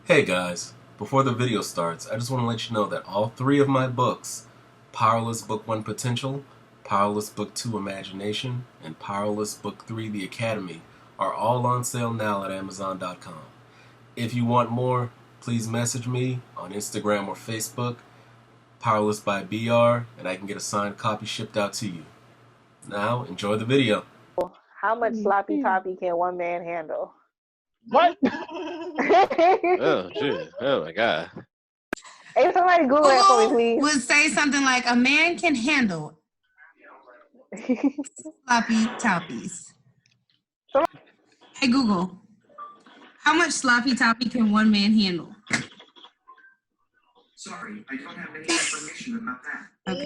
Hey guys, before the video starts, I just want to let you know that all three of my books, Powerless Book 1 Potential, Powerless Book 2 Imagination, and Powerless Book 3 The Academy, are all on sale now at Amazon.com. If you want more, please message me on Instagram or Facebook, Powerlessbybr, and I can get a signed copy shipped out to you. Now, enjoy the video. How much sloppy toppy can one man handle? What? Oh, shit. Oh, my God. Hey, somebody Google that for me, please. Would say something like a man can handle sloppy toppies. Hey Google, how much sloppy toppy can one man handle? Sorry, I don't have any information about that. Okay.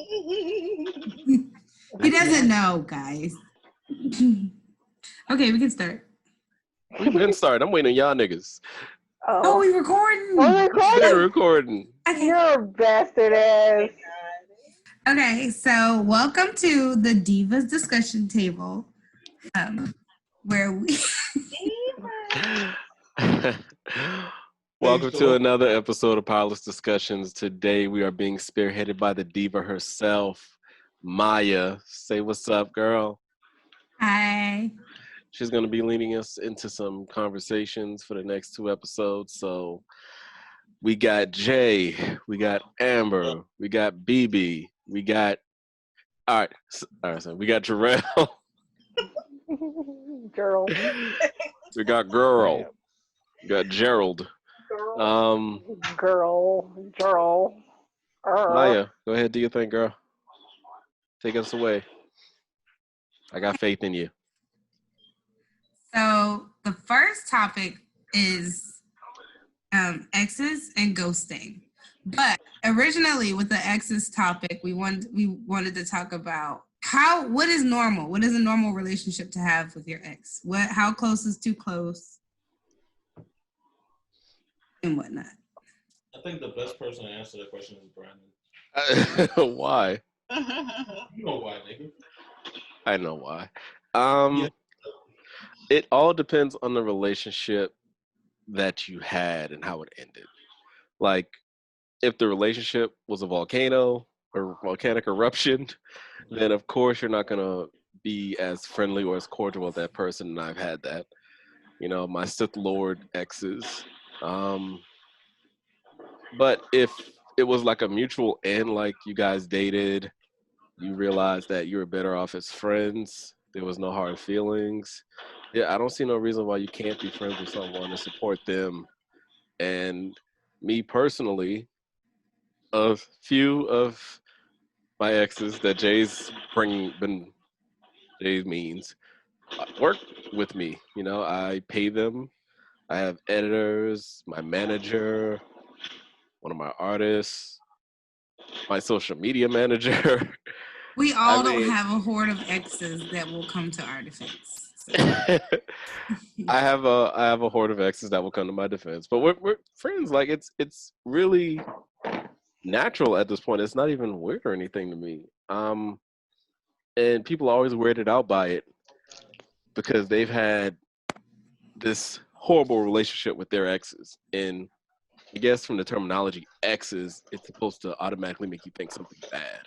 He doesn't know, guys. Okay, we can start. We've been started. I'm waiting on y'all niggas. Oh, we recording? We're We're recording? recording. Okay. You're a bastard ass. Okay, so welcome to the Divas discussion table, where we Welcome to another episode of Powerless Discussions. Today we are being spearheaded by the diva herself, Maya. Say what's up, girl. Hi. She's going to be leading us into some conversations for the next two episodes. So we got Jay, we got Amber, we got BB, we got all right, so we got Jarrell. Girl. We got Girl. We got Gerald. Girl. Maya, go ahead, do your thing, girl. Take us away. I got faith in you. So the first topic is exes and ghosting. But originally with the exes topic, we wanted to talk about what is normal? What is a normal relationship to have with your ex? How close is too close? And whatnot. I think the best person to answer that question is Brandon. Why? You know why, nigga. I know why. It all depends on the relationship that you had and how it ended. Like, if the relationship was a volcano or volcanic eruption, then of course you're not gonna be as friendly or as cordial with that person. And I've had that. You know, my Sith Lord exes. But if it was like a mutual end, like you guys dated, you realized that you were better off as friends, there was no hard feelings. Yeah, I don't see no reason why you can't be friends with someone and support them. And me personally, a few of my exes that Jay's means work with me. You know, I pay them. I have editors, my manager, one of my artists, my social media manager. We all don't have a horde of exes that will come to our defense. So. I have a horde of exes that will come to my defense, but we're friends. Like it's really natural at this point. It's not even weird or anything to me. And people are always weirded out by it because they've had this horrible relationship with their exes. And I guess from the terminology exes, it's supposed to automatically make you think something bad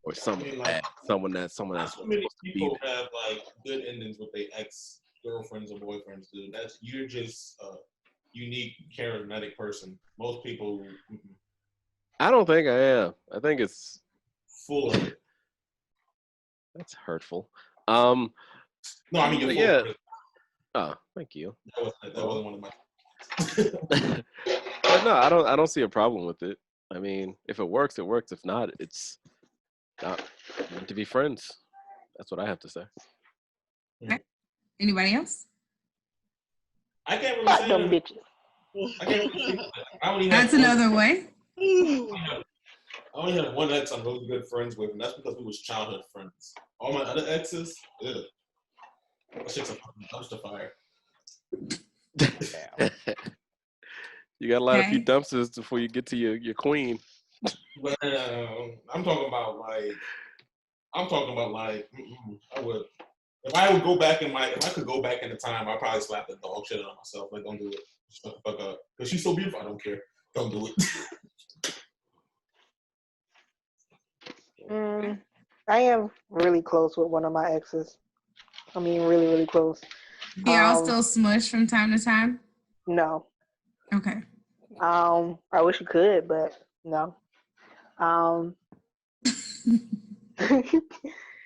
or someone bad, someone that's How many supposed to be people there. have like good endings with their ex girlfriends or boyfriends, dude? You're just a unique, charismatic person. Most people I don't think I am. I think it's full of it. That's hurtful. No, I mean you're full yeah. of it. Oh, thank you. That wasn't one of my. But no, I don't see a problem with it. I mean, if it works, it works. If not, it's not meant to be friends. That's what I have to say. Okay. Anybody else? I can't really Fuck say them that. bitches. I can't really say that. I only have That's another way. I only have one ex I'm really good friends with, and that's because we was childhood friends. All my other exes, ugh. That shit's a fucking dumpster fire. You gotta light a few dumpsters before you get to your queen. But I'm talking about like, I would, if I could go back in time, I'd probably slap the dog shit out of myself. Like, don't do it. shut the fuck up. Because she's so beautiful, I don't care. Don't do it. I am really close with one of my exes. I mean, really, really close. Do y'all still smush from time to time? No. Okay. I wish you could, but no.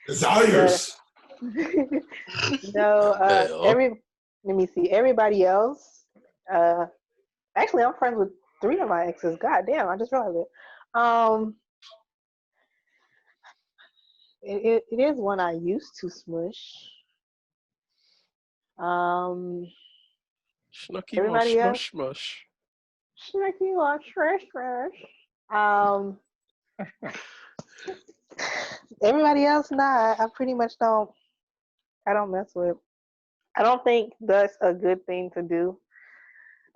Desires. No, Well. let me see. Everybody else, actually, I'm friends with 3 of my exes. God damn, I just realized it. It is one I used to smush. Schnucky Everybody else, mush mush. Schnicky or trash trash. Everybody else, nah. I pretty much don't. I don't mess with. I don't think that's a good thing to do.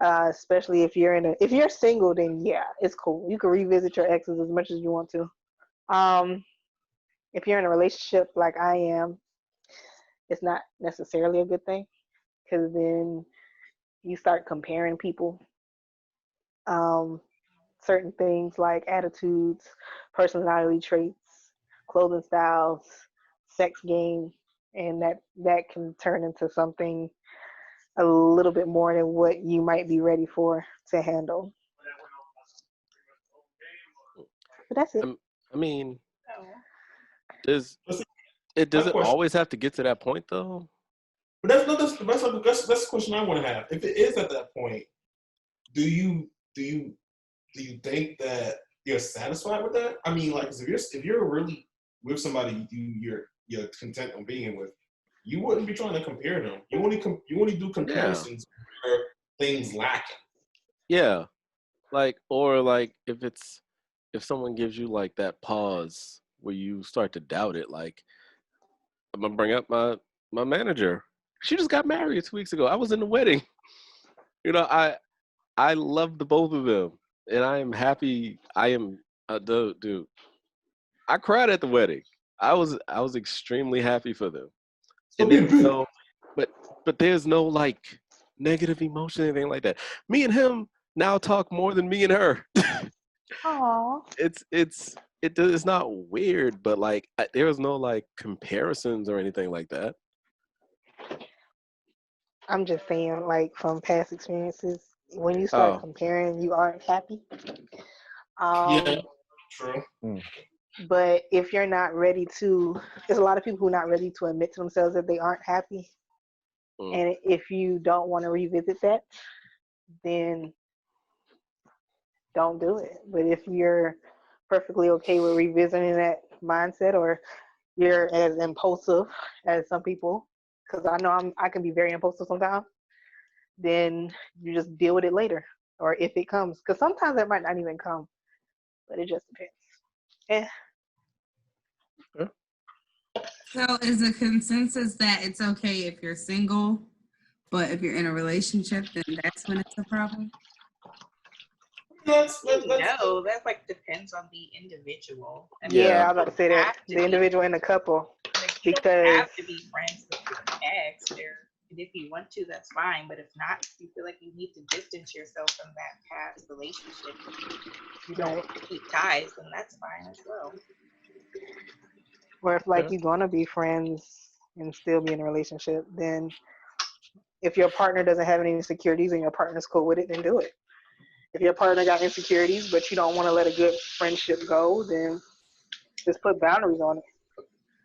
Especially if you're single, then yeah, it's cool. You can revisit your exes as much as you want to. If you're in a relationship like I am, it's not necessarily a good thing because then you start comparing people. Certain things like attitudes, personality traits, clothing styles, sex game, and that can turn into something a little bit more than what you might be ready for to handle. But that's it. I mean, Oh. does it always have to get to that point though? But that's the question I want to have. If it is at that point, do you think that you're satisfied with that? I mean, like, if you're really with somebody you're content on being with, you wouldn't be trying to compare them. You only do comparisons where things lacking. Yeah, like if someone gives you like that pause where you start to doubt it, like I'm gonna bring up my manager. She just got married 2 weeks ago. I was in the wedding. You know, I love the both of them, and I am happy. I am dude. I cried at the wedding. I was extremely happy for them. So And there's no like negative emotion, anything like that. Me and him now talk more than me and her. Aww. It's not weird, but like there's no like comparisons or anything like that. I'm just saying, like from past experiences, when you start comparing, you aren't happy. Yeah, true. But if you're not ready to, there's a lot of people who are not ready to admit to themselves that they aren't happy. And if you don't want to revisit that, then don't do it. But if you're perfectly okay with revisiting that mindset, or you're as impulsive as some people, because I know I can be very impulsive sometimes, then you just deal with it later, or if it comes, because sometimes it might not even come, but it just depends. Yeah. So is the consensus that it's okay if you're single, but if you're in a relationship, then that's when it's a problem? No, that like depends on the individual. I mean, I was about to say that the individual and the couple, you don't have to be friends with your ex. And if you want to, that's fine. But if not, if you feel like you need to distance yourself from that past relationship, you don't want to keep ties, then that's fine as well. Or if like you're gonna be friends and still be in a relationship, then if your partner doesn't have any insecurities and your partner's cool with it, then do it. If your partner got insecurities but you don't want to let a good friendship go, then just put boundaries on it.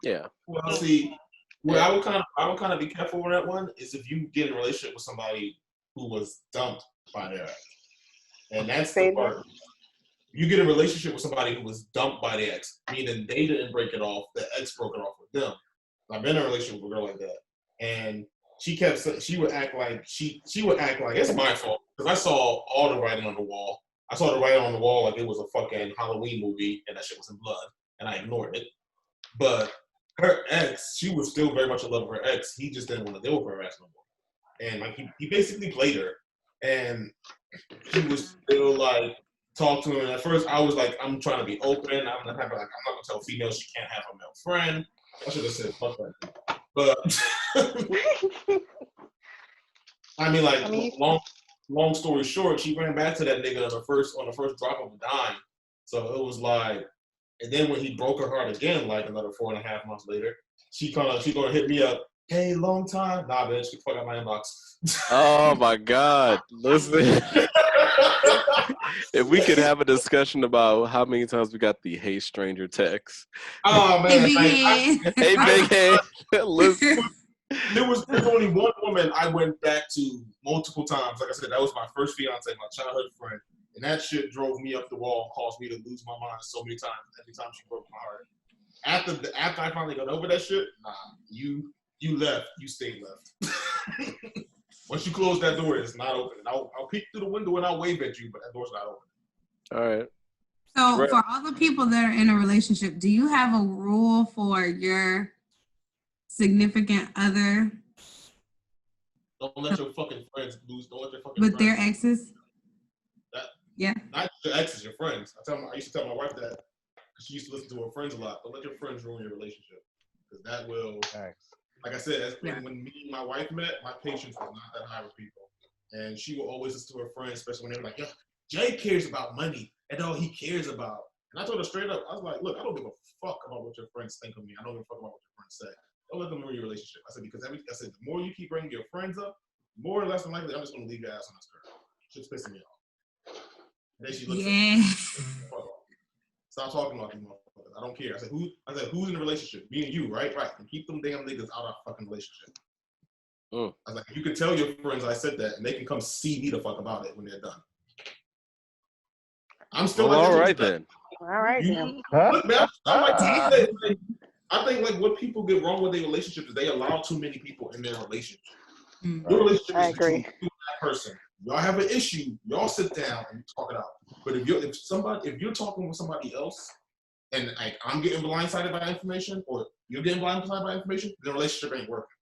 Yeah. Well, see, where I would kind of be careful with that one is if you get in a relationship with somebody who was dumped by their ex, and that's the part. You get in a relationship with somebody who was dumped by the ex, meaning they didn't break it off, the ex broke it off with them. I've been in a relationship with a girl like that, and she would act like it's my fault because I saw all the writing on the wall. I saw the writing on the wall like it was a fucking Halloween movie, and that shit was in blood, and I ignored it. But her ex, she was still very much in love with her ex. He just didn't want to deal with her ex no more, and like he basically played her, and he was still like talk to him. And at first, I was like, I'm trying to be open. I'm not gonna tell females she can't have a male friend. I should have said fuck that. But I mean, long long story short, she ran back to that nigga on the first drop of a dime. So it was like, and then when he broke her heart again, like another 4.5 months later, she gonna hit me up. Hey, long time. Nah, bitch, get the fuck out my inbox. Oh my God! Listen, if we could have a discussion about how many times we got the "Hey stranger" text. Oh man, Hey, Hey big head. Listen. There's only one woman I went back to multiple times. Like I said, that was my first fiance, my childhood friend. And that shit drove me up the wall and caused me to lose my mind so many times. Every time she broke my heart. After I finally got over that shit, nah, you left. You stayed left. Once you close that door, it's not open. And I'll peek through the window and I'll wave at you, but that door's not open. All right. So for all the people that are in a relationship, do you have a rule for your significant other? Don't let your fucking friends lose. Don't let your fucking with friends their exes? Yeah. Not your exes, your friends. I used to tell my wife that because she used to listen to her friends a lot. Don't let your friends ruin your relationship because that will. Like I said, when me and my wife met, my patience was not that high with people, and she will always listen to her friends, especially when they were like, "Yo, Jay cares about money, and all he cares about." And I told her straight up, I was like, "Look, I don't give a fuck about what your friends think of me. I don't give a fuck about what your friends say. Don't let them ruin your relationship." I said because the more you keep bringing your friends up, more or less than likely, I'm just gonna leave your ass on this curve. Shit's pissing me off. And then she looks at me. Stop talking about these motherfuckers. I don't care. I said, who's in a relationship? Me and you, right? Right. And keep them damn niggas out of our fucking relationship. I was like, you can tell your friends I said that, and they can come see me the fuck about it when they're done. I'm still like, all right then. All right, then. Look, man, I think like what people get wrong with their relationship is they allow too many people in their relationship. Your relationship is between you and that person. Y'all have an issue, y'all sit down and talk it out. But if you're talking with somebody else, and like I'm getting blindsided by information, or you're getting blindsided by information, the relationship ain't working.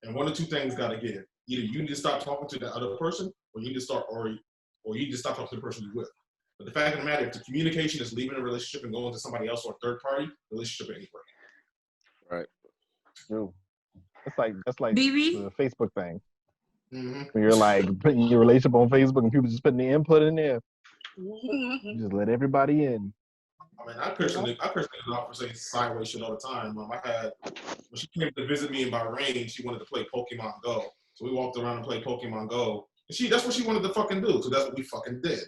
And one or two things gotta give. Either you need to stop talking to the other person, or you need to start, or you need to stop talking to the person you're with. But the fact of the matter, if the communication is leaving a relationship and going to somebody else or a third party, the relationship ain't working. Right. True. That's like BB? the Facebook thing. Mm-hmm. When you're like putting your relationship on Facebook and people just putting the input in there. You just let everybody in. I mean, I personally not for saying sideways shit all the time. When she came to visit me in Bahrain, she wanted to play Pokemon Go. So we walked around and played Pokemon Go. And that's what she wanted to fucking do. So that's what we fucking did.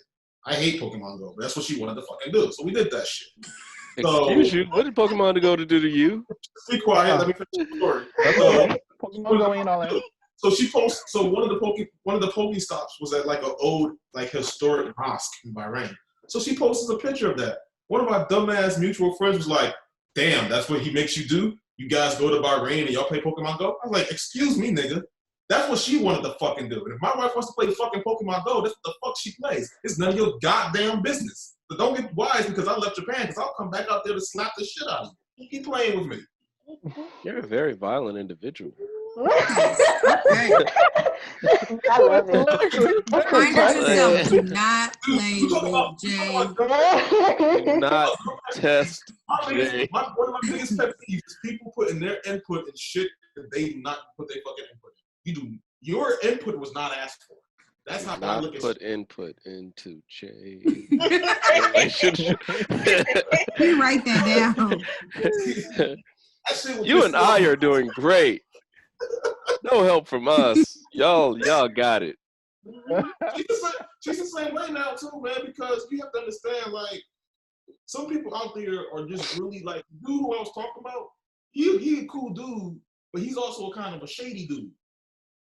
I hate Pokemon Go, but that's what she wanted to fucking do. So we did that shit. Excuse you? What did Pokemon Go to do to you? Be quiet. Let me finish the story. Pokemon Go ain't all that. So she posts. So one of the Poke stops was at like an old, like historic mosque in Bahrain. So she posted a picture of that. One of our dumbass mutual friends was like, "Damn, that's what he makes you do? You guys go to Bahrain and y'all play Pokemon Go?" I was like, "Excuse me, nigga. That's what she wanted to fucking do. And if my wife wants to play fucking Pokemon Go, that's what the fuck she plays. It's none of your goddamn business. But don't get wise because I left Japan because I'll come back out there to slap the shit out of you. Keep playing with me." You're a very violent individual. I love it. Find yourself. Do not play with Jay. Do not test Jay. One of my biggest pet peeves is people putting their input in shit that they do not put their fucking input in. Your input was not asked for. That's how I look at put shit. input into Jay relationship. You write that down. You and I are doing great. No help from us. Y'all got it. She's the same way now too, man, because you have to understand, like, some people out there are just really like, dude who I was talking about, he a cool dude, but he's also a kind of a shady dude.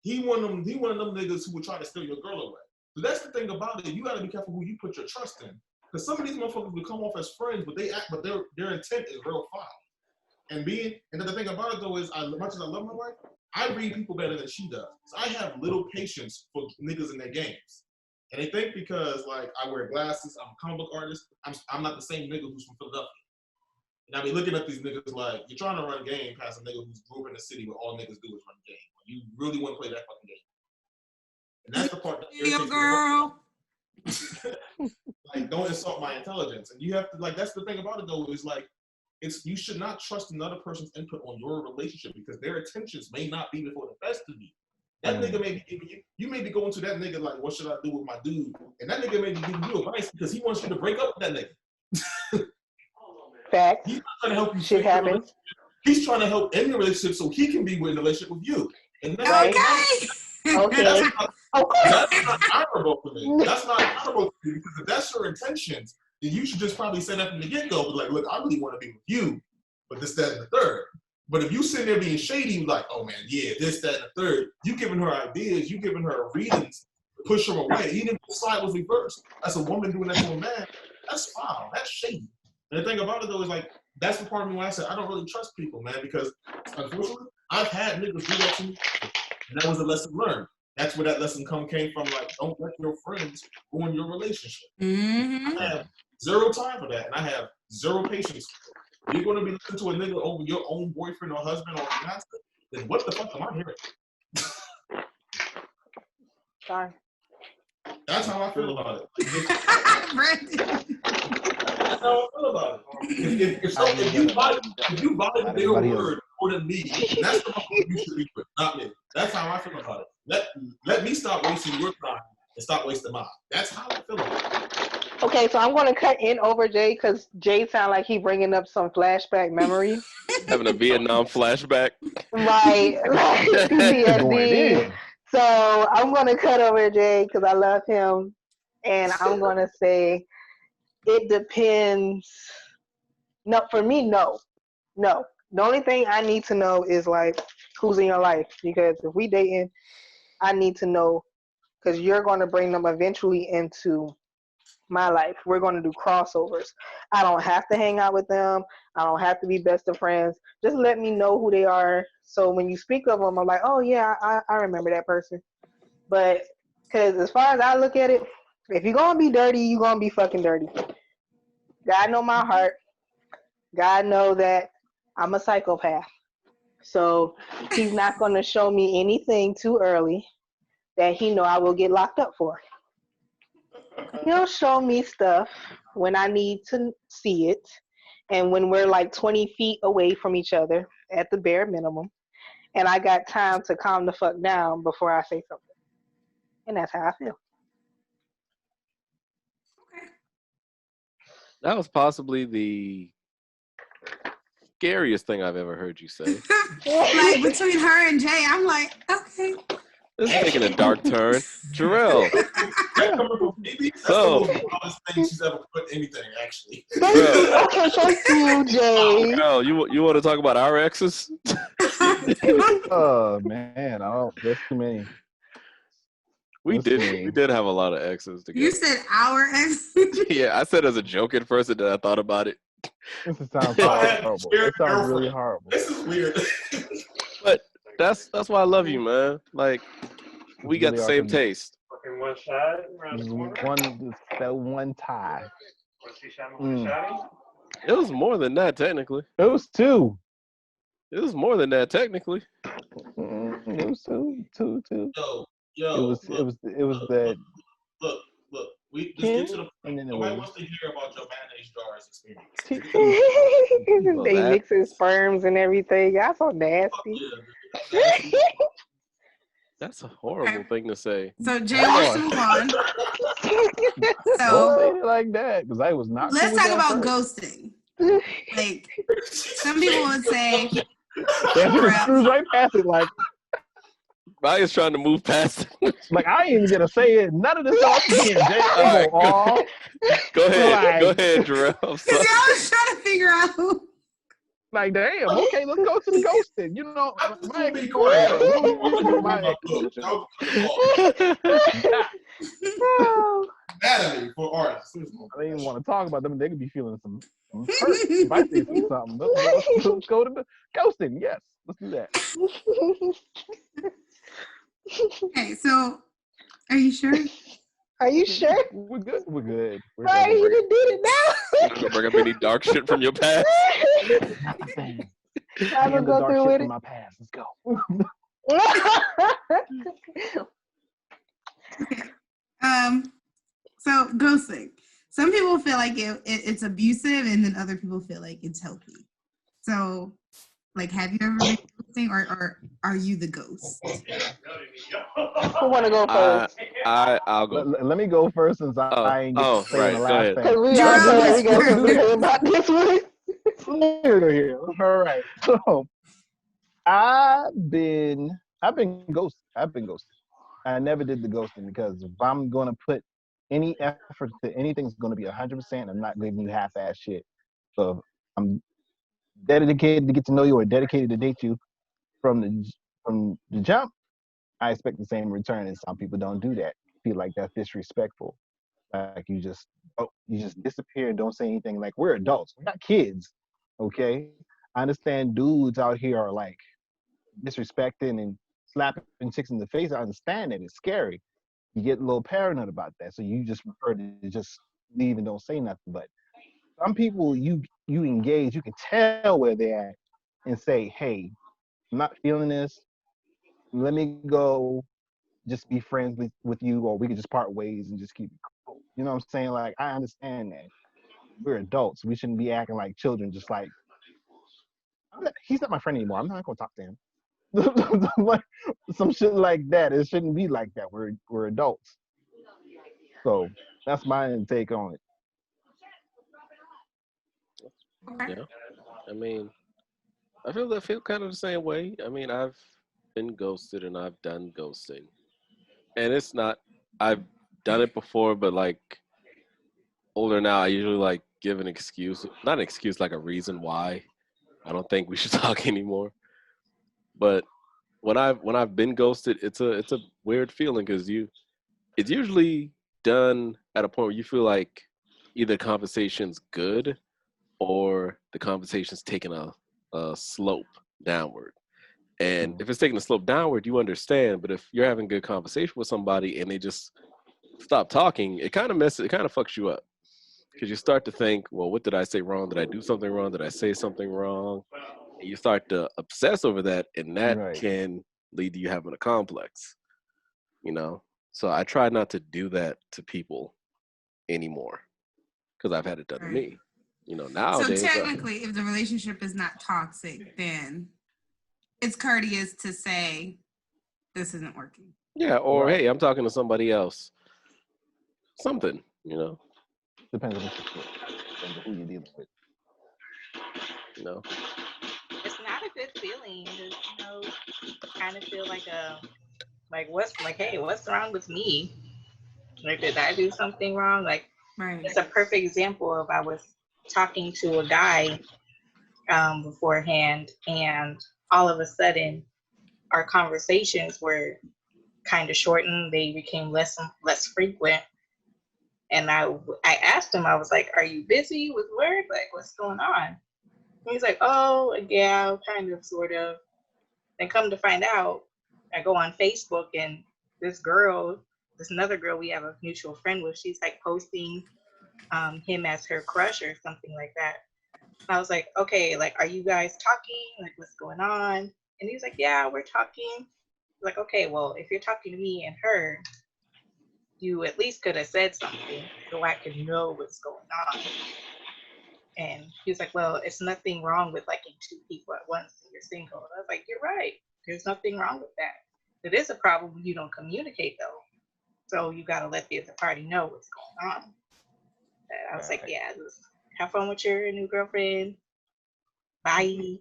He one of them niggas who would try to steal your girl away. So that's the thing about it. You gotta be careful who you put your trust in. Because some of these motherfuckers will come off as friends, but their intent is real foul. And the thing about it though is, as much as I love my wife, I read people better than she does. So I have little patience for niggas in their games. And they think because like I wear glasses, I'm a comic book artist, I'm not the same nigga who's from Philadelphia. And I be looking at these niggas like, you're trying to run game past a nigga who's grew up in a city where all niggas do is run game. You really want to play that fucking game. And that's the part that irritates girl. Like, don't insult my intelligence. And you have to, like, that's the thing about it though, is like, you should not trust another person's input on your relationship because their intentions may not be for the best of you. That nigga may be giving you may be going to that nigga like, what should I do with my dude? And that nigga may be giving you advice because he wants you to break up with that nigga. Facts. He's not trying to help you. Shit happens. He's trying to help end the relationship so he can be in a relationship with you. And that's Okay. That's not honorable for me. That's not honorable for me because if that's your intentions, then you should just probably say that from the get-go. But like, look, I really want to be with you, but this, that, and the third. But if you sit there being shady, like, oh man, yeah, this, that, and the third, you giving her ideas, you giving her reasons to push her away. Even if the slide was reversed, that's a woman doing that to a man. That's foul. That's shady. And the thing about it though is like, that's the part of me when I said I don't really trust people, man, because unfortunately, I've had niggas do that to me, and that was a lesson learned. That's where that lesson came from. Like, don't let your friends ruin your relationship. Mm-hmm. I have zero time for that, and I have zero patience. If you're going to be listening to a nigga over your own boyfriend or husband or fiance, then what the fuck am I hearing? Sorry. That's how I feel about it. That's how I feel about it. If you value their word more than me, that's the one you should be with, not me. That's how I feel about it. Let me stop wasting your time and stop wasting mine. That's how I feel about it. Okay, so I'm going to cut in over Jay because Jay sound like he bringing up some flashback memories. Having a Vietnam flashback. Right, like PTSD. So I'm going to cut over Jay because I love him. And I'm going to say it depends. No, for me, no. The only thing I need to know is like who's in your life, because if we dating, I need to know because you're going to bring them eventually into my life. We're going to do crossovers. I don't have to hang out with them. I don't have to be best of friends. Just let me know who they are. So when you speak of them, I'm like, oh yeah, I remember that person. But because as far as I look at it, if you're going to be dirty, you're going to be fucking dirty. God know my heart. God know that I'm a psychopath. So he's not going to show me anything too early that he know I will get locked up for. He'll show me stuff when I need to see it and when we're like 20 feet away from each other at the bare minimum. And I got time to calm the fuck down before I say something. And that's how I feel. That was possibly the scariest thing I've ever heard you say. Like between her and Jay, I'm like, okay. This is taking a dark turn. Jarrell. That's the most honest thing she's ever put anything, actually. Okay, thank you, Jay. Jarrell, you want to talk about our exes? Oh man, there's too many. We did have a lot of exes together. You said our ex? Yeah, I said as a joke at first, and then I thought about it. This sounds horrible. It sounds really horrible. This is weird. But that's why I love you, man. Like, we got the same taste. Fucking one shot around the corner. One tie. It was more than that, technically. It was two. It was more than that, technically. It was two. Yo, It was that. Look. We just get to the point. Nobody wants to hear about your mayonnaise jars experience. They mixing sperms and everything. Y'all so nasty. That's a horrible thing to say. So Jay, let's move on. Don't say it like that, because I was not. Let's talk about ghosting. Like, some people would say, screws right past it. Like, I was trying to move past it. Like, I ain't even gonna say it. None of this off here, Jay. Right, go ahead, Jarrell. I was trying to figure out. Like, damn, okay, let's go to the ghosting. You know, my be quiet. Natalie for artists. I didn't even want to talk about them. They could be feeling some hurt if I say something. Let's go to the ghosting. Yes, let's do that. Okay, so are you sure? Are you sure? We're good. Right, you done did it now. You gonna bring up any dark shit from your past? I'm gonna go through with it. My past. Let's go. So ghosting. Some people feel like it's abusive, and then other people feel like it's healthy. So, Like, have you ever been ghosting, or are you the ghost? Who want to go first? I'll go. Let me go first since I ain't get to say right. the Go last ahead. thing. Because we all feel like we got something to say Gerald. about this one. Here. All right. So I've been ghosted. I never did the ghosting because if I'm gonna put any effort to anything's gonna be 100%. I'm not giving you half-ass shit. So if I'm dedicated to get to know you or dedicated to date you from the jump, I expect the same return. And some people don't do that. Feel like that's disrespectful. Like you just disappear and don't say anything. Like, we're adults, we're not kids. Okay, I understand dudes out here are like disrespecting and slapping chicks in the face. I understand that it's scary. You get a little paranoid about that, so you just prefer to just leave and don't say nothing. But some people you engage, you can tell where they're at and say, hey, I'm not feeling this. Let me go just be friends with you, or we could just part ways and just keep it cool. You know what I'm saying? Like, I understand that. We're adults. We shouldn't be acting like children, just like, he's not my friend anymore. I'm not going to talk to him. Like, some shit like that. It shouldn't be like that. We're adults. So that's my take on it. Yeah. I mean, I feel kind of the same way. I mean, I've been ghosted and I've done ghosting. And it's not, I've done it before, but like older now, I usually like give an excuse, not an excuse, like a reason why I don't think we should talk anymore. But when I've been ghosted, it's a weird feeling because it's usually done at a point where you feel like either the conversation's good or the conversation's taking a slope downward. And if it's taking a slope downward, you understand. But if you're having good conversation with somebody and they just stop talking, it kind of fucks you up. Because you start to think, well, what did I say wrong? Did I do something wrong? Did I say something wrong? And you start to obsess over that, and that Right. can lead to you having a complex, you know? So I try not to do that to people anymore because I've had it done to me. You know, nowadays. So technically, if the relationship is not toxic, then it's courteous to say, this isn't working. Yeah, or hey, I'm talking to somebody else. Something, you know. Depends on who you're dealing with. You know. It's not a good feeling. You know, kind of feel like hey, what's wrong with me? Like, did I do something wrong? Like, it's a perfect example of I was talking to a guy beforehand, and all of a sudden, our conversations were kind of shortened. They became less frequent. And I asked him, I was like, are you busy with work? Like, what's going on? And he's like, oh, yeah, kind of, sort of. Then come to find out, I go on Facebook and this another girl we have a mutual friend with, she's like posting him as her crush or something like that. And I was like, okay, like, are you guys talking? Like, what's going on? And he's like, yeah, we're talking. Like, okay, well, if you're talking to me and her, you at least could have said something so I could know what's going on. And he was like, well, it's nothing wrong with liking two people at once and you're single. And I was like, you're right. There's nothing wrong with that. It is a problem when you don't communicate, though. So you got to let the other party know what's going on. And I was like, yeah, just have fun with your new girlfriend. Bye.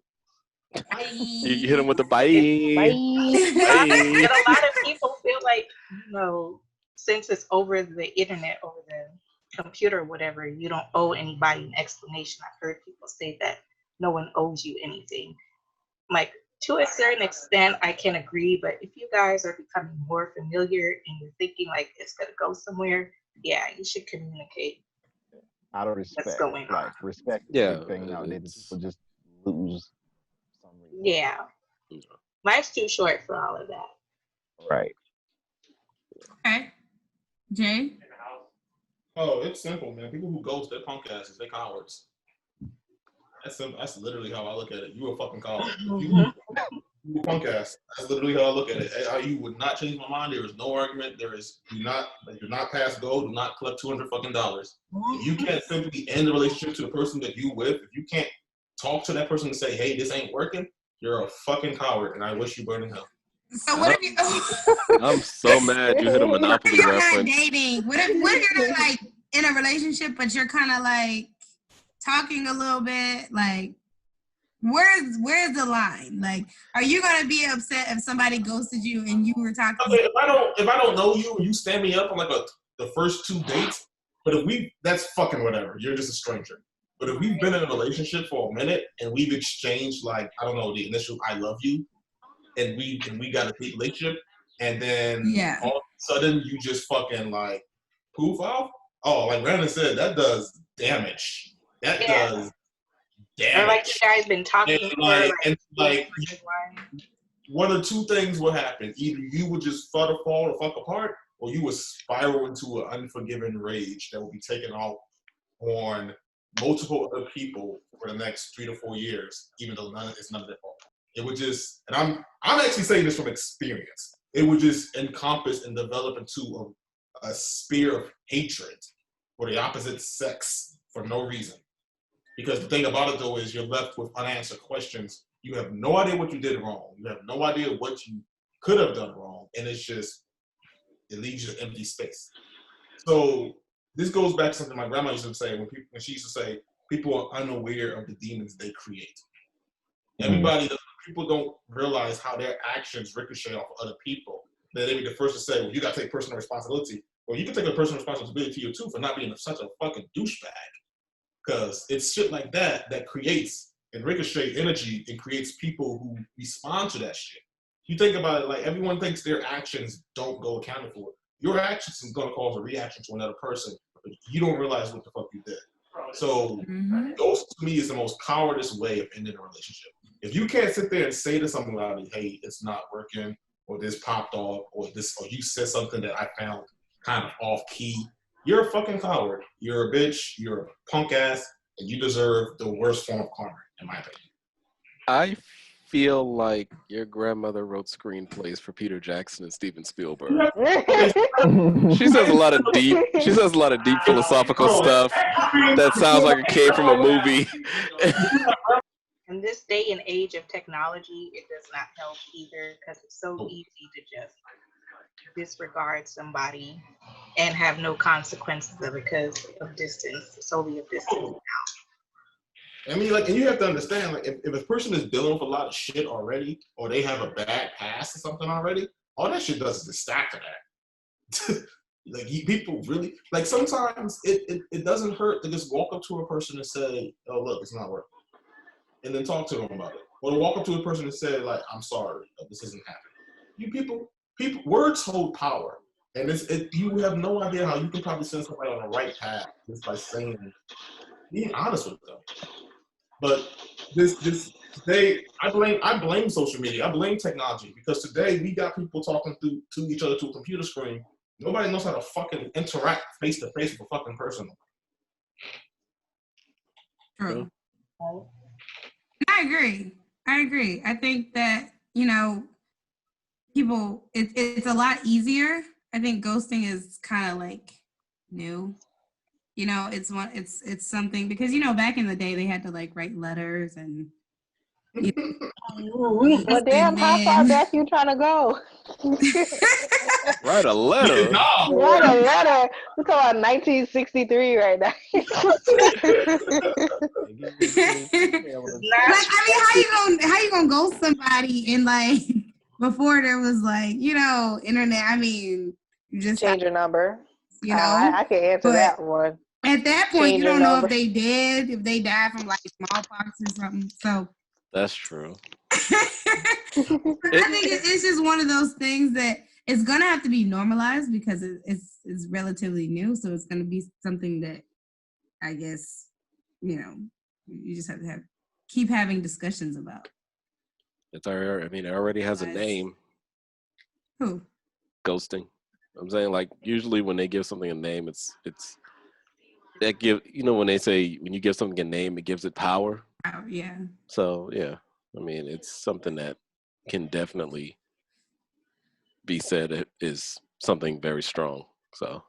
You hit him with the bye. And a lot of people feel like, you know, since it's over the internet, over the computer, whatever, you don't owe anybody an explanation. I've heard people say that no one owes you anything. Like, to a certain extent, I can agree, but if you guys are becoming more familiar and you're thinking like it's gonna go somewhere, yeah, you should communicate. Out of respect, what's going on. Respect. Yeah, thing nowadays, people just lose. Yeah, life's too short for all of that. Right. Okay, Jay. Oh, it's simple, man. People who ghost, they're punk asses. They cowards. That's simple. That's literally how I look at it. You a fucking coward. You a punk ass. That's literally how I look at it. You would not change my mind. There is no argument. Do not pass go. Do not collect $200 fucking dollars. If you can't simply end the relationship to the person that you with, if you can't talk to that person and say, hey, this ain't working, You're a fucking coward, and I wish you burned in hell. So what if you? I'm so mad you hit a Monopoly You're reference. not dating. What if you're not like in a relationship, but you're kind of like talking a little bit? Like, where's the line? Like, are you gonna be upset if somebody ghosted you and you were talking? Okay, if I don't know you and you stand me up on like the first 2 dates, but that's fucking whatever. You're just a stranger. But if we've been in a relationship for a minute and we've exchanged like, I don't know, the initial "I love you," and we got a deep relationship, and then all of a sudden you just fucking like poof off. Oh, like Brandon said, that does damage. That does damage. Or like you guys been talking like one or two things will happen. Either you would just fall or fuck apart, or you would spiral into an unforgiving rage that will be taken off on multiple other people for the next 3 to 4 years, even though it's none of their fault. It would just, and I'm actually saying this from experience, it would just encompass and develop into a sphere of hatred for the opposite sex for no reason. Because the thing about it though is you're left with unanswered questions. You have no idea what you did wrong. You have no idea what you could have done wrong. And it leaves you an empty space. So this goes back to something my grandma used to say when she used to say, people are unaware of the demons they create. People don't realize how their actions ricochet off of other people. Then they be the first to say, well, you got to take personal responsibility. Well, you can take a personal responsibility too for not being such a fucking douchebag. Because it's shit like that creates and ricochet energy and creates people who respond to that shit. You think about it, like everyone thinks their actions don't go accounted for. Your actions is going to cause a reaction to another person, but you don't realize what the fuck you did. So those to me is the most cowardice way of ending a relationship. If you can't sit there and say to somebody, hey, it's not working, or this popped off, or you said something that I found kind of off key, you're a fucking coward. You're a bitch. You're a punk ass, and you deserve the worst form of karma, in my opinion. I feel like your grandmother wrote screenplays for Peter Jackson and Steven Spielberg. She says a lot of deep philosophical stuff that sounds like it came from a movie. In this day and age of technology, it does not help either because it's so easy to just disregard somebody and have no consequences of it because of distance, solely of distance now. I mean, like, and you have to understand, like, if a person is dealing with a lot of shit already, or they have a bad past or something already, all that shit does is just stack to that. Like, people really, like, sometimes it doesn't hurt to just walk up to a person and say, oh, look, it's not working. And then talk to them about it. Or to walk up to a person and say, like, I'm sorry, this isn't happening. You people, words hold power. And you have no idea how you can probably send somebody on the right path just by being honest with them. But this today, I blame social media. I blame technology because today we got people talking to each other to a computer screen. Nobody knows how to fucking interact face to face with a fucking person. True. I agree. I think that, people, it's a lot easier. I think ghosting is kind of like new. It's something because, back in the day they had to like write letters and. Well, damn, how far back you trying to go? Write a letter. Write a letter. We're talking about 1963 right now. Like, I mean, how you gonna ghost somebody in like before there was like internet? I mean, you just change your number. I can answer that one. At that point, you don't know if they died from like smallpox or something. So that's true. I think it's just one of those things that it's gonna have to be normalized because it's relatively new. So it's gonna be something that I guess you just have to keep having discussions about. It already has a name. Who? Ghosting. I'm saying, like, usually when they give something a name, it's that when they say when you give something a name, it gives it power. Yeah. So yeah, I mean, it's something that can definitely be said it is something very strong. So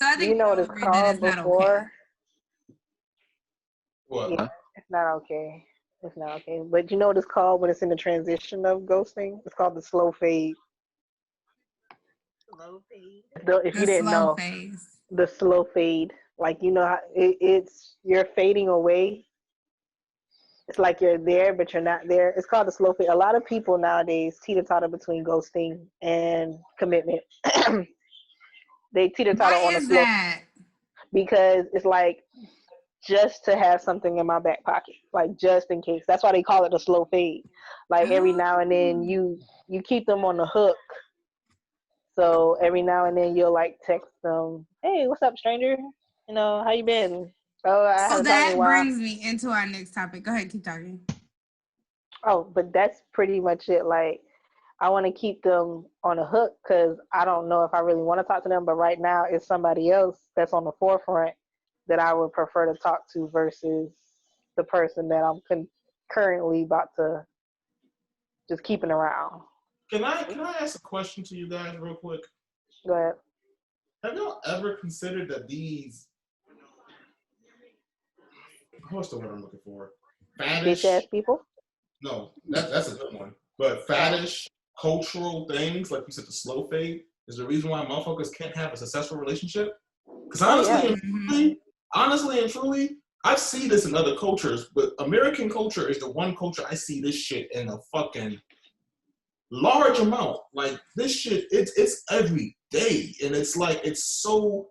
I think what it's called before. What? Yeah, it's not okay. It's not okay. But you know what it's called when it's in the transition of ghosting? It's called the slow fade. Slow fade. If you The didn't slow know, phase. the slow fade. Like, you know, it's you're fading away. It's like you're there, but you're not there. It's called the slow fade. A lot of people nowadays teeter-totter between ghosting and commitment. They teeter-totter Why on a is slow, that? because it's like just to have something in my back pocket, like just in case. That's why they call it a slow fade. Like every now and then you keep them on the hook. So every now and then you'll like text them, "Hey, what's up, stranger? You know, how you been? Oh, I So haven't talked to you in that a while." brings me into our next topic. Go ahead, keep talking. Oh, but that's pretty much it. Like, I want to keep them on the hook because I don't know if I really want to talk to them. But right now, it's somebody else that's on the forefront that I would prefer to talk to versus the person that I'm currently about to just keeping around. Can I ask a question to you guys real quick? Go ahead. Have y'all ever considered that these, what's the word I'm looking for? Bitch ass people? No, that's a good one. But faddish cultural things, like you said, the slow fade, is the reason why motherfuckers can't have a successful relationship. Because honestly and truly, I see this in other cultures, but American culture is the one culture I see this shit in a fucking large amount. Like this shit, it's every day, and it's like it's so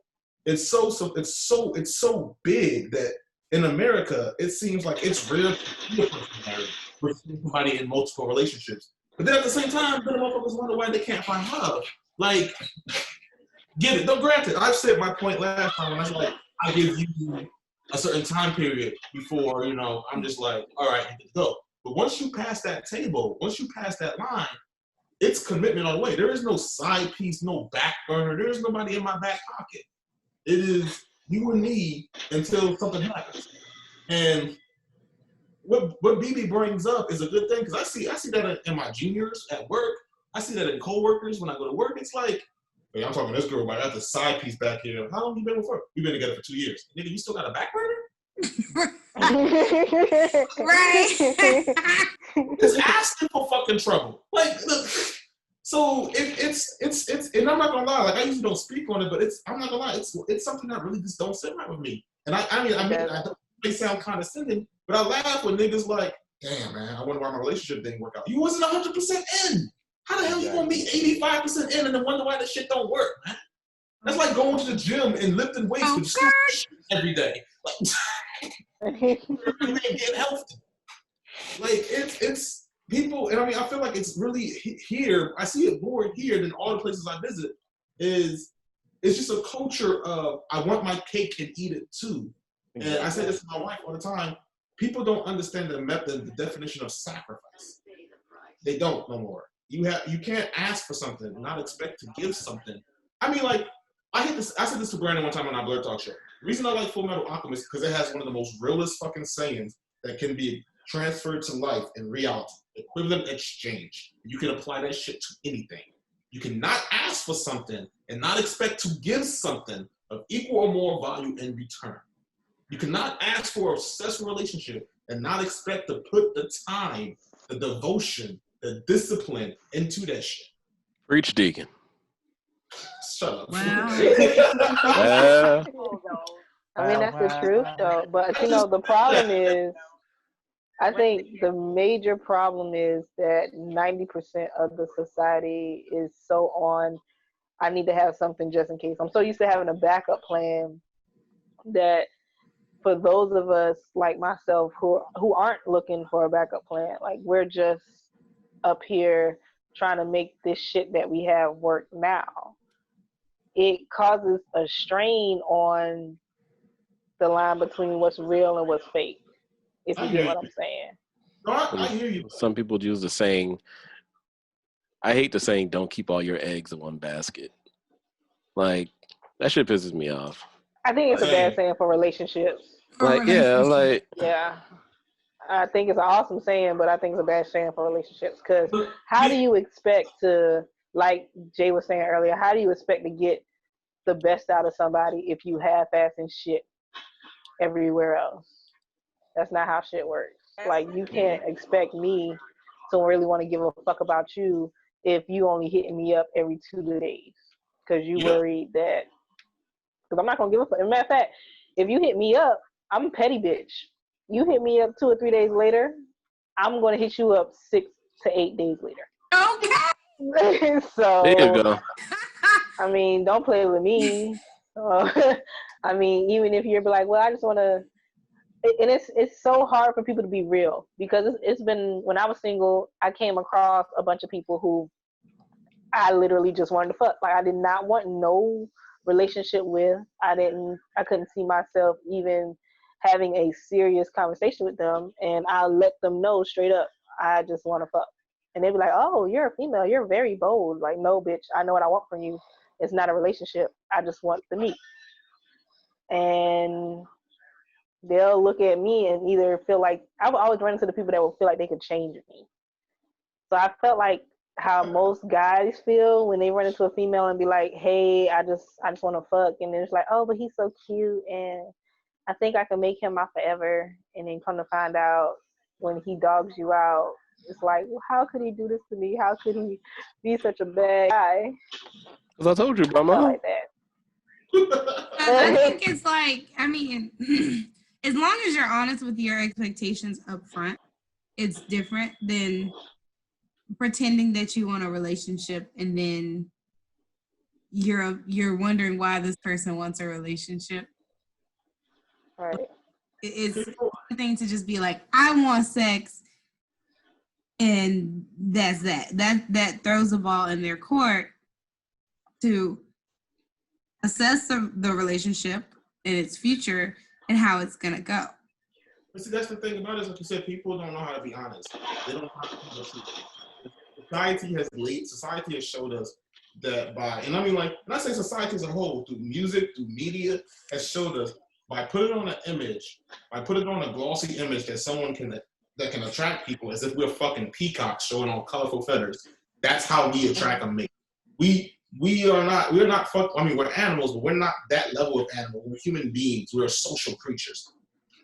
big that in America it seems like it's rare to see a person married with somebody in multiple relationships. But then at the same time, the motherfuckers wonder why they can't find love. Like, get it? No, granted, I've said my point last time when I was like, I give you a certain time period before, you know, I'm just like, all right, you can go. But once you pass that table, once you pass that line, it's commitment all the way. There is no side piece, no back burner. There is nobody in my back pocket. It is you and me until something happens. And what BB brings up is a good thing because I see that in my juniors at work. I see that in coworkers when I go to work. It's like, hey, I'm talking to this girl, but I got the side piece back here. How long you been with her? We've been together for 2 years. Nigga, you still got a back burner? Right. It's asking for fucking trouble. Like, look, so it's and I'm not gonna lie, like I usually don't speak on it, but I'm not gonna lie, it's something that really just don't sit right with me. And I mean I don't may sound condescending, but I laugh when niggas like, damn man, I wonder why my relationship didn't work out. You wasn't 100% in. How the hell you gonna be 85% in and then wonder why this shit don't work, man? That's like going to the gym and lifting weights with shit every day. Like, you ain't getting healthy. Like it's people, and I mean I feel like it's really here. I see it more here than all the places I visit. It's just a culture of I want my cake and eat it too. And I say this to my wife all the time. People don't understand the definition of sacrifice. They don't no more. You can't ask for something and not expect to give something. I mean, like I said this to Brandon one time on our Blur Talk show. The reason I like Full Metal Alchemist is because it has one of the most realist fucking sayings that can be transferred to life in reality. Equivalent exchange. You can apply that shit to anything. You cannot ask for something and not expect to give something of equal or more value in return. You cannot ask for a successful relationship and not expect to put the time, the devotion, the discipline into that shit. Preach, Deacon. Shut up. Wow. I mean, that's the truth, though. But, you know, the problem is, I think the major problem is that 90% of the society is so on, I need to have something just in case. I'm so used to having a backup plan that for those of us like myself who aren't looking for a backup plan, like we're just up here trying to make this shit that we have work now. It causes a strain on the line between what's real and what's fake, if you get what I'm saying. No, I hear you. Some people use the saying, I hate the saying, don't keep all your eggs in one basket. Like, that shit pisses me off. I think it's a bad saying for relationships. Yeah. I think it's an awesome saying, but I think it's a bad saying for relationships. Because how do you expect to, like Jay was saying earlier, how do you expect to get the best out of somebody if you half-assing shit everywhere else? That's not how shit works. Like, you can't expect me to really want to give a fuck about you if you only hitting me up every 2 days because you worried that. Because I'm not gonna give a fuck. As a matter of fact, if you hit me up, I'm a petty bitch. You hit me up 2 or 3 days later, I'm gonna hit you up 6 to 8 days later. Okay. So there you go. I mean, don't play with me. I mean, even if you're like, well, I just want to, and it's so hard for people to be real because it's been, when I was single, I came across a bunch of people who I literally just wanted to fuck. Like, I did not want no relationship with. I couldn't see myself even having a serious conversation with them, and I let them know straight up, I just want to fuck. And they'd be like, oh, you're a female, you're very bold. Like, no, bitch, I know what I want from you. It's not a relationship. I just want to meet. And they'll look at me and either feel like, I would always run into the people that would feel like they could change me. So I felt like how most guys feel when they run into a female and be like, hey, I just want to fuck. And then it's like, oh, but he's so cute and I think I can make him my forever. And then come to find out when he dogs you out, it's like, well, how could he do this to me? How could he be such a bad guy? Because I told you, Mama. Like that. I think it's like, I mean, as long as you're honest with your expectations up front, it's different than pretending that you want a relationship and then you're wondering why this person wants a relationship. Right. It's one thing to just be like, I want sex, and that's that. That throws the ball in their court to assess the relationship and its future and how it's gonna go. But see, that's the thing about it. Like you said, people don't know how to be honest. They don't know how to be honest. Society has showed us that by, and I mean, like, and I say society as a whole, through music, through media, has showed us by putting on an image, by putting on a glossy image that someone can attract people, as if we're fucking peacocks showing on colorful feathers. That's how we attract a mate. We're we're animals, but we're not that level of animal. We're human beings. We're social creatures.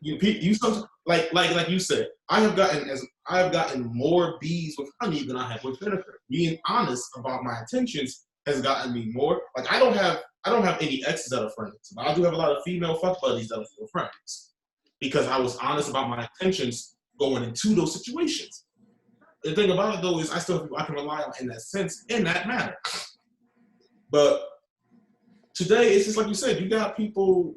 You like you said, I have gotten more bees with honey than I have with vinegar. Being honest about my intentions has gotten me more. Like, I don't have any exes that are friends, but I do have a lot of female fuck buddies that are still friends because I was honest about my intentions going into those situations. The thing about it though is I still have people I can rely on in that sense, in that manner. But today it's just like you said, you got people.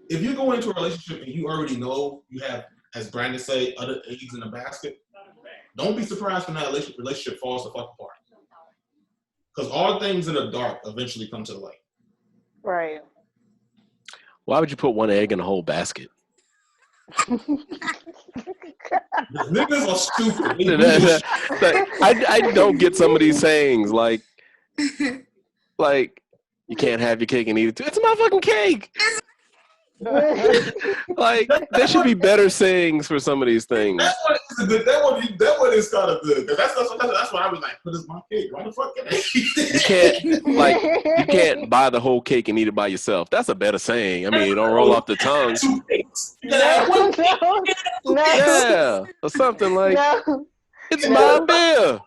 If you go into a relationship and you already know you have, as Brandon say, other eggs in the basket, don't be surprised when that relationship falls the fuck apart. Because all things in the dark eventually come to the light. Right. Why would you put one egg in a whole basket? Niggas are stupid. I don't get some of these sayings like you can't have your cake and eat it too. It's a motherfucking cake. Like, there should be better sayings for some of these things. That one is kind of good. That's why I was like, "Put this my cake. Why the fuck can I eat You can't buy the whole cake and eat it by yourself. That's a better saying. I mean, it don't roll off the tongue. No. Yeah, or something like, it's my beer.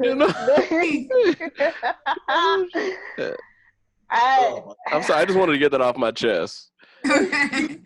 You know? I'm sorry. I just wanted to get that off my chest. Okay.